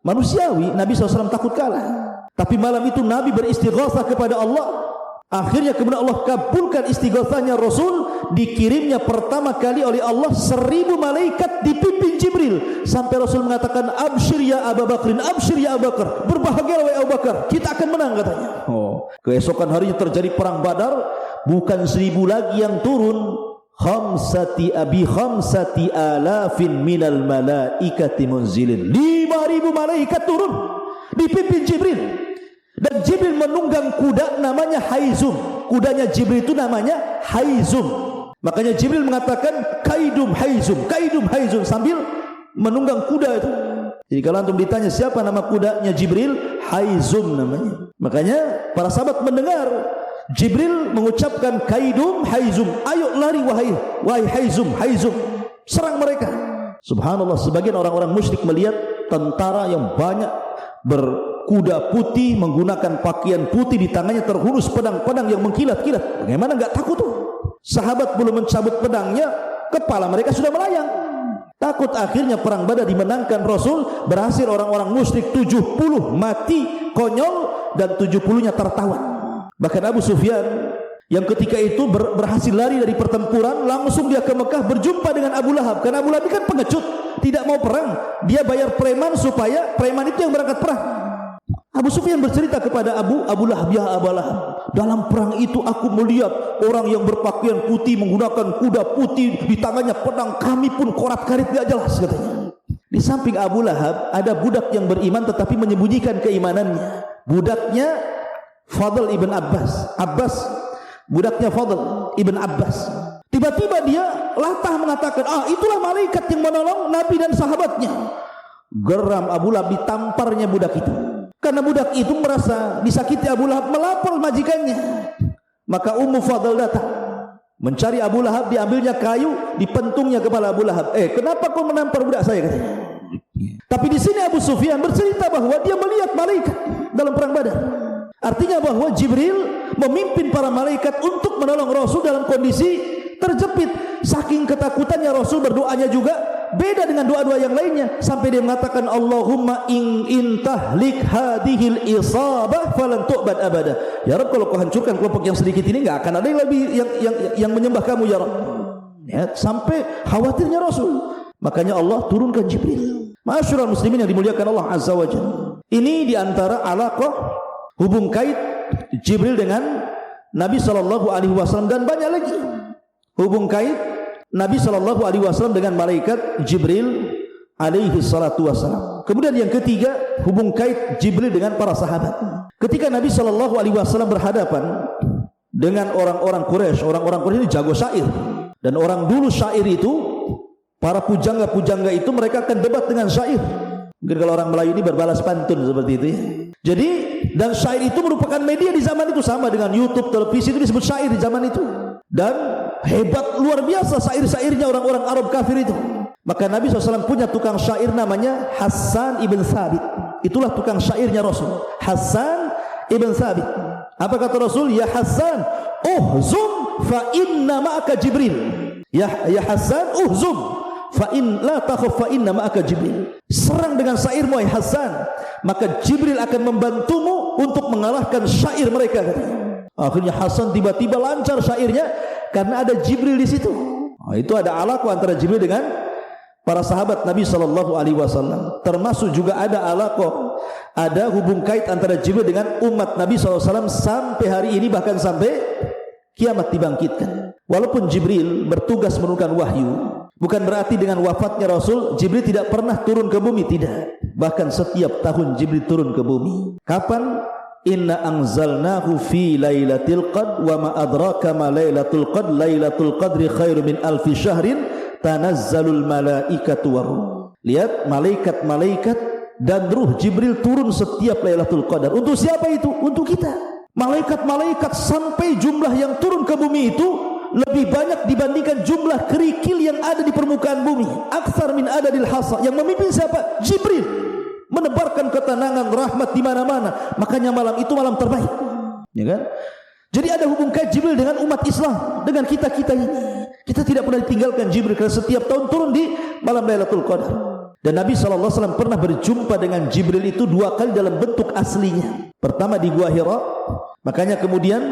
Speaker 1: manusiawi Nabi SAW takut kalah. Tapi malam itu Nabi beristighatsah kepada Allah. Akhirnya kemudian Allah kabulkan istighatsahnya Rasul. Dikirimnya pertama kali oleh Allah 1000 malaikat dipimpin Jibril, sampai Rasul mengatakan, absyir ya Abu Bakrin, absyir ya Abu Bakar, berbahagialah wahai Abu Bakar, kita akan menang katanya. Keesokan harinya terjadi perang Badar. Bukan 1000 lagi yang turun, khamsati alafin minal malaikati munzilin, 5000 malaikat turun dipimpin Jibril. Dan Jibril menunggang kuda namanya Haizum. Kudanya Jibril itu namanya Haizum. Makanya Jibril mengatakan kaidum Haizum sambil menunggang kuda itu. Jadi kalau antum ditanya siapa nama kudanya Jibril, Haizum namanya. Makanya para sahabat mendengar Jibril mengucapkan kaidum Haizum, ayo lari wahai Haizum, serang mereka. Subhanallah, sebagian orang-orang musyrik melihat tentara yang banyak berkuda putih, menggunakan pakaian putih, di tangannya terhunus pedang-pedang yang mengkilat-kilat. Bagaimana enggak takut tuh? Sahabat belum mencabut pedangnya, kepala mereka sudah melayang. Takut. Akhirnya perang Badar dimenangkan Rasul. Berhasil orang-orang musyrik 70 mati konyol dan 70-nya tertawan. Bahkan Abu Sufyan yang ketika itu berhasil lari dari pertempuran, langsung dia ke Mekah berjumpa dengan Abu Lahab. Karena Abu Lahab kan pengecut, tidak mau perang. Dia bayar preman supaya preman itu yang berangkat perang. Abu Sufyan bercerita kepada Abu Lahab, ya Abu Lahab, dalam perang itu aku melihat orang yang berpakaian putih menggunakan kuda putih, di tangannya pedang, kami pun korat-karit tidak jelas katanya. Di samping Abu Lahab ada budak yang beriman tetapi menyembunyikan keimanannya. Budaknya Fadl ibn Abbas, budaknya Fadl ibn Abbas. Tiba-tiba dia latah mengatakan, itulah malaikat yang menolong Nabi dan sahabatnya. Geram Abu Lahab, ditamparnya budak itu. Karena budak itu merasa disakiti Abu Lahab, melapor majikannya. Maka Ummu Fadl datang mencari Abu Lahab, diambilnya kayu, dipentungnya kepala Abu Lahab. Kenapa kau menampar budak saya katanya. Tapi di sini Abu Sufyan bercerita bahwa dia melihat malaikat dalam perang Badar. Artinya bahwa Jibril memimpin para malaikat untuk menolong Rasul dalam kondisi terjepit. Saking ketakutannya Rasul, berdoanya juga beda dengan doa-doa yang lainnya, sampai dia mengatakan Allahumma in tahlik hadhil isabah falan tu'bad abada. Ya Rabb, kalau kau hancurkan kelompok yang sedikit ini, enggak akan ada yang lebih yang menyembah kamu ya Rabb. Ya, sampai khawatirnya Rasul. Makanya Allah turunkan Jibril. Ma'asyiral muslimin yang dimuliakan Allah Azza wa Jalla. Ini diantara alaqah, hubung kait Jibril dengan Nabi SAW, dan banyak lagi hubung kait Nabi SAW dengan malaikat Jibril alaihi salatu wassalam. Kemudian yang ketiga, hubung kait Jibril dengan para sahabat. Ketika Nabi SAW berhadapan dengan orang-orang Quraisy, orang-orang Quraisy ini jago syair. Dan orang dulu syair itu, para pujangga-pujangga itu mereka akan debat dengan syair. Mungkin kalau orang Melayu ini berbalas pantun seperti itu ya. Jadi, dan syair itu merupakan media di zaman itu, sama dengan YouTube, televisi itu disebut syair di zaman itu. Dan hebat luar biasa syair-syairnya orang-orang Arab kafir itu. Maka Nabi SAW punya tukang syair namanya Hassan ibn Thabit. Itulah tukang syairnya Rasul, Hassan ibn Thabit. Apa kata Rasul? Ya Hasan, uhzum fa inna ma'aka Jibril. Ya Hasan, uhzum fa in la takhaf fa inna ma'aka Jibril. Serang dengan syairmu hai Hasan, maka Jibril akan membantumu untuk mengalahkan syair mereka, katanya. Akhirnya Hasan tiba-tiba lancar syairnya karena ada Jibril di situ. Itu ada alaqah antara Jibril dengan para sahabat Nabi SAW. Termasuk juga ada alaqah, ada hubung kait antara Jibril dengan umat Nabi SAW sampai hari ini, bahkan sampai kiamat dibangkitkan. Walaupun Jibril bertugas menurunkan wahyu, bukan berarti dengan wafatnya Rasul Jibril tidak pernah turun ke bumi, tidak. Bahkan setiap tahun Jibril turun ke bumi. Kapan? Inna anzalnahu fi lailatul qad wa ma adraka ma lailatul qad, lailatul qadri khairu min alfi syahrin tanazzalul malaikatu waruh. Lihat, malaikat-malaikat dan ruh Jibril turun setiap Lailatul Qadar. Untuk siapa itu? Untuk kita. Malaikat-malaikat sampai jumlah yang turun ke bumi itu lebih banyak dibandingkan jumlah kerikil yang ada di permukaan bumi. Aktsar min adadil hasa. Yang memimpin siapa? Jibril. Menebarkan ketenangan, rahmat di mana-mana. Makanya malam itu malam terbaik. Ya kan? Jadi ada hubung kait Jibril dengan umat Islam, dengan kita-kita ini. Kita tidak pernah ditinggalkan Jibril, karena setiap tahun turun di malam Lailatul Qadar. Dan Nabi SAW pernah berjumpa dengan Jibril itu 2 kali dalam bentuk aslinya. Pertama di Gua Hira. Makanya kemudian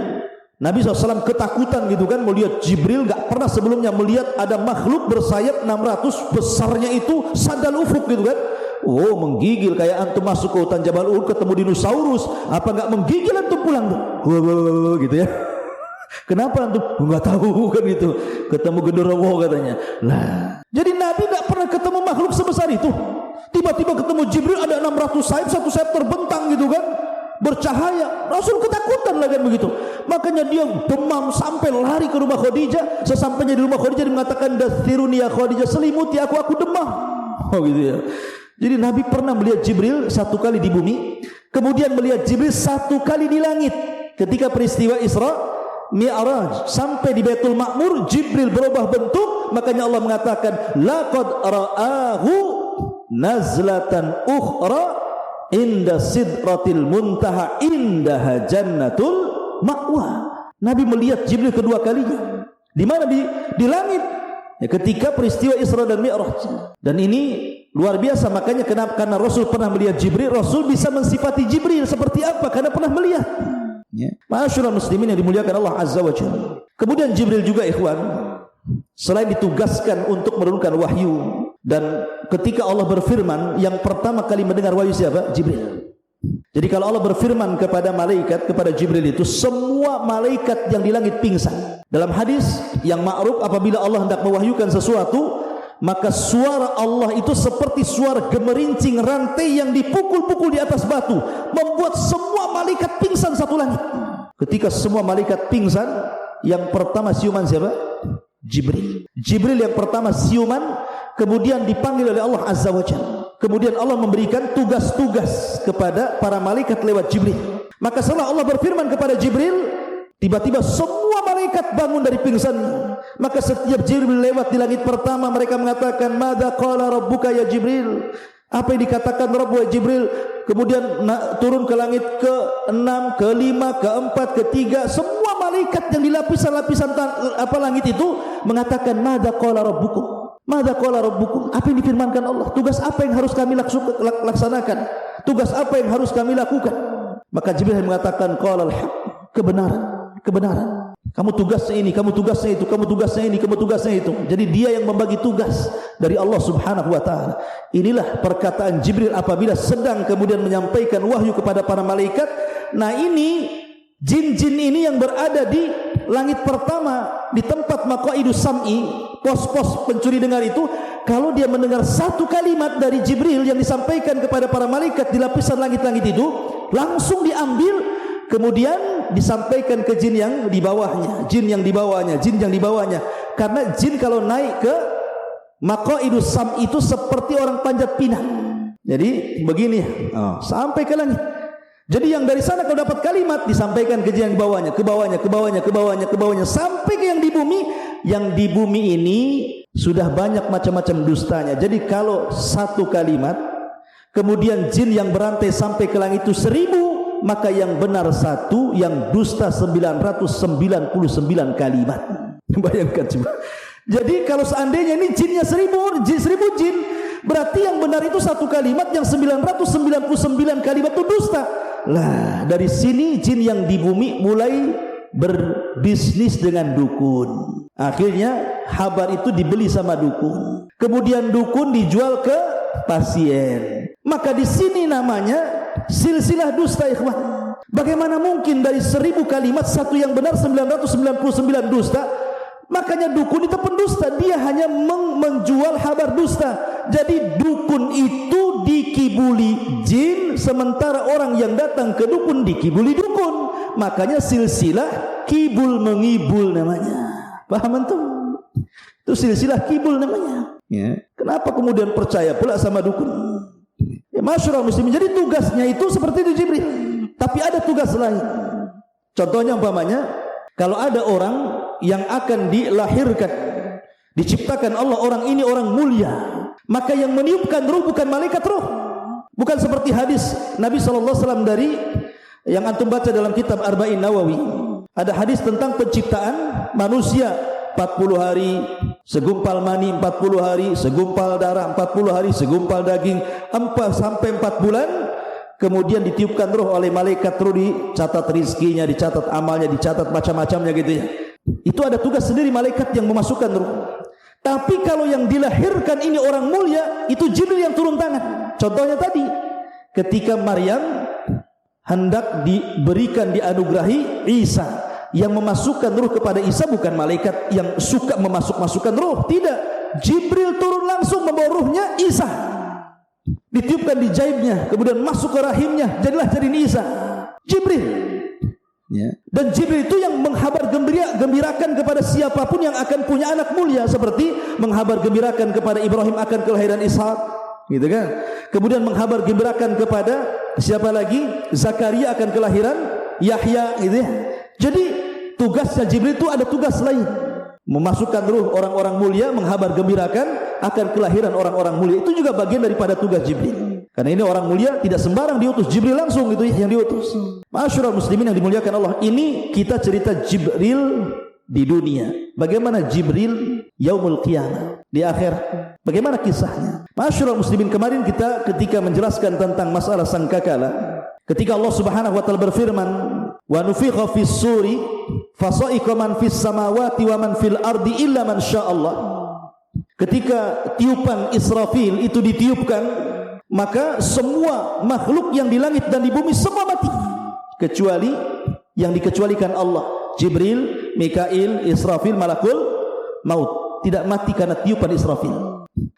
Speaker 1: Nabi SAW ketakutan gitu kan, melihat Jibril. Gak pernah sebelumnya melihat ada makhluk bersayap 600 besarnya itu sandal ufuk gitu kan. Oh, menggigil kayak antum masuk ke hutan Jabal Uhud ketemu dinosaurus. Apa enggak menggigil antum pulang tuh? Gitu ya. Kenapa antum? Enggak tahu kan gitu. Ketemu genderuwo katanya. Lah, jadi Nabi enggak pernah ketemu makhluk sebesar itu. Tiba-tiba ketemu Jibril ada 600 sayap, satu sayap terbentang gitu kan. Bercahaya. Rasul ketakutan lah kan begitu. Makanya dia demam sampai lari ke rumah Khadijah. Sesampainya di rumah Khadijah dia mengatakan, "Dathiruni ya Khadijah, selimuti aku demam." Oh gitu ya. Jadi Nabi pernah melihat Jibril 1 kali di bumi, kemudian melihat Jibril 1 kali di langit. Ketika peristiwa Isra Mi'raj sampai di Baitul Ma'mur, Jibril berubah bentuk. Makanya Allah mengatakan, laqad ra'ahu nazlatan ukhra inda sidratil muntaha indaha jannatul ma'wa. Nabi melihat Jibril kedua kalinya. Di mana? Di langit. Ya, ketika peristiwa Isra dan Mi'raj. Dan ini luar biasa. Makanya kenapa? Karena Rasul pernah melihat Jibril, Rasul bisa mensifati Jibril seperti apa? Karena pernah melihat. Ya. Ma'asyiral muslimin yang dimuliakan Allah Azza wa Jalla. Kemudian Jibril juga ikhwan, selain ditugaskan untuk menurunkan wahyu, dan ketika Allah berfirman, yang pertama kali mendengar wahyu siapa? Jibril. Jadi kalau Allah berfirman kepada malaikat, kepada Jibril itu, semua malaikat yang di langit pingsan. Dalam hadis yang ma'ruf, apabila Allah hendak mewahyukan sesuatu, maka suara Allah itu seperti suara gemerincing rantai yang dipukul-pukul di atas batu, membuat semua malaikat pingsan satu langit. Ketika semua malaikat pingsan, yang pertama siuman siapa? Jibril. Jibril yang pertama siuman, kemudian dipanggil oleh Allah Azza wa Jalla. Kemudian Allah memberikan tugas-tugas kepada para malaikat lewat Jibril. Maka setelah Allah berfirman kepada Jibril, tiba-tiba semua malaikat bangun dari pingsannya. Maka setiap Jibril lewat di langit pertama, mereka mengatakan, "Madza qala rabbuka ya Jibril?" Apa yang dikatakan Rabbu Jibril? Kemudian turun ke langit ke-6, ke-5, ke-4, ke-3. Semua malaikat yang di lapisan-lapisan langit itu mengatakan, "Madza qala rabbukum?" Madza qala rabbukum? Apa yang difirmankan Allah? Tugas apa yang harus kami laksanakan? Tugas apa yang harus kami lakukan? Maka Jibril mengatakan, "Qalal haq." Kebenaran. Kamu tugasnya ini, kamu tugasnya itu, kamu tugasnya ini, kamu tugasnya itu. Jadi dia yang membagi tugas dari Allah Subhanahu wa taala. Inilah perkataan Jibril apabila sedang kemudian menyampaikan wahyu kepada para malaikat. Nah, ini jin-jin ini yang berada di langit pertama, di tempat maqaidus sam'i, pos-pos pencuri dengar itu, kalau dia mendengar satu kalimat dari Jibril yang disampaikan kepada para malaikat di lapisan langit-langit itu, langsung diambil, kemudian disampaikan ke jin yang di bawahnya, jin yang di bawahnya, jin yang di bawahnya. Karena jin kalau naik ke maqaidus sam itu seperti orang panjat pinang. Jadi begini, sampai ke langit. Jadi yang dari sana kalau dapat kalimat disampaikan ke jin yang di bawahnya, ke bawahnya, ke bawahnya, ke bawahnya, ke bawahnya, sampai ke yang di bumi. Yang di bumi ini sudah banyak macam-macam dustanya. Jadi kalau satu kalimat, kemudian jin yang berantai sampai ke langit itu 1000, maka yang benar 1, yang dusta 999 kalimat. Bayangkan coba. Jadi kalau seandainya ini jinnya 1000 jin, berarti yang benar itu 1 kalimat, yang 999 kalimat itu dusta. Lah, dari sini jin yang di bumi mulai berbisnis dengan dukun. Akhirnya habar itu dibeli sama dukun. Kemudian dukun dijual ke pasien. Maka di sini namanya silsilah dusta, ikhwan. Bagaimana mungkin dari 1000 kalimat 1 yang benar, 999 dusta? Makanya dukun itu pendusta, dia hanya menjual kabar dusta. Jadi dukun itu dikibuli jin, sementara orang yang datang ke dukun dikibuli dukun. Makanya silsilah kibul mengibul namanya. Paham antum? Itu silsilah kibul namanya. Ya. Kenapa kemudian percaya pula sama dukun? Ya, masyarakat muslimin. Jadi tugasnya itu seperti itu Jibril. Tapi ada tugas lain. Contohnya umpamanya, kalau ada orang yang akan dilahirkan, diciptakan Allah, orang ini orang mulia, maka yang meniupkan ruh bukan malaikat ruh. Bukan seperti hadis Nabi SAW dari yang antum baca dalam kitab Arba'in Nawawi. Ada hadis tentang penciptaan manusia, 40 hari segumpal mani, 40 hari segumpal darah, 40 hari segumpal daging, 4 bulan. Kemudian ditiupkan roh oleh malaikat, roh dicatat rizkinya, dicatat amalnya, dicatat macam-macamnya gitu ya. Itu ada tugas sendiri malaikat yang memasukkan roh. Tapi kalau yang dilahirkan ini orang mulia, itu Jibril yang turun tangan. Contohnya tadi, ketika Maryam hendak diberikan, dianugerahi Isa, yang memasukkan roh kepada Isa bukan malaikat yang suka memasukkan roh, tidak. Jibril turun langsung membawa ruhnya Isa, ditiupkan di jaibnya, kemudian masuk ke rahimnya, jadilah janin Isa. Jibril. Ya. Dan Jibril itu yang menghabar gembirakan kepada siapapun yang akan punya anak mulia, seperti menghabar gembirakan kepada Ibrahim akan kelahiran Ishak, gitu kan? Kemudian menghabar gembirakan kepada siapa lagi? Zakaria akan kelahiran Yahya, gitu ya. Jadi tugasnya Jibril itu ada tugas lain, memasukkan ruh orang-orang mulia, menghabar gembirakan akan kelahiran orang-orang mulia. Itu juga bagian daripada tugas Jibril. Karena ini orang mulia, tidak sembarang diutus, Jibril langsung itu yang diutus. Masyarakat muslimin yang dimuliakan Allah, ini kita cerita Jibril di dunia. Bagaimana Jibril yaumul qiyamah, di akhir, bagaimana kisahnya? Masyarakat muslimin, kemarin kita ketika menjelaskan tentang masalah sangkakala, ketika Allah Subhanahu wa taala berfirman, wa nufikha fis suri fasa'iqa man fis samawati wa man fil ardi illa man sya'allah. Ketika tiupan Israfil itu ditiupkan, maka semua makhluk yang di langit dan di bumi semua mati, kecuali yang dikecualikan Allah. Jibril, Mikail, Israfil, malakul maut tidak mati karena tiupan Israfil.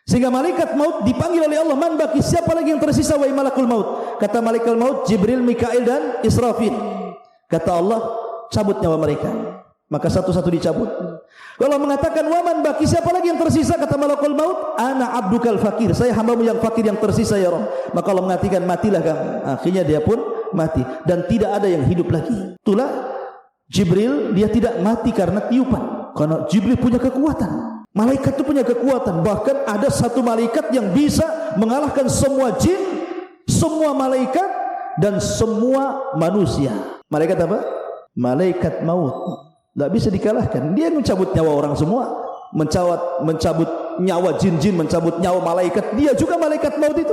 Speaker 1: Sehingga malaikat maut dipanggil oleh Allah, man baki, siapa lagi yang tersisa wahai malakul maut? Kata malaikat maut, Jibril, Mikail dan Israfil. Kata Allah, cabut nyawa mereka. Maka satu-satu dicabut. Kalau mengatakan waman baki, siapa lagi yang tersisa? Kata malakul maut, ana abdukal fakir, saya hambamu yang fakir yang tersisa ya Rabb. Maka Allah mengatakan, matilah kamu. Akhirnya dia pun mati dan tidak ada yang hidup lagi. Itulah Jibril, dia tidak mati karena tiupan, karena Jibril punya kekuatan. Malaikat itu punya kekuatan. Bahkan ada satu malaikat yang bisa mengalahkan semua jin, semua malaikat dan semua manusia. Malaikat apa? Malaikat maut. Tak bisa dikalahkan. Dia mencabut nyawa orang semua, mencabut nyawa jin-jin, mencabut nyawa malaikat. Dia juga malaikat maut itu.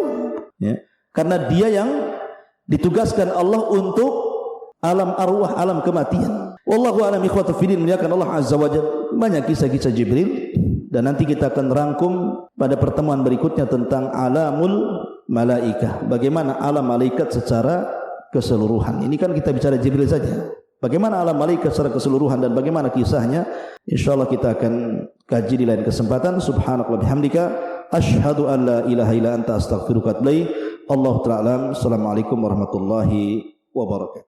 Speaker 1: Ya. Karena dia yang ditugaskan Allah untuk alam arwah, alam kematian. Wallahu a'lam ikhwatu fillah, muliakan Allah azza wajalla. Banyak kisah-kisah Jibril dan nanti kita akan rangkum pada pertemuan berikutnya tentang alamul malaikah. Bagaimana alam malaikat secara keseluruhan. Ini kan kita bicara Jibril saja. Bagaimana alam malaikat secara keseluruhan dan bagaimana kisahnya, insyaallah kita akan kaji di lain kesempatan. Subhanakallah bihamdika, asyhadu an la ilaha illa anta, astaghfiruka wa atubu ilaik. Allahu ta'ala alam. Assalamualaikum warahmatullahi wabarakatuh.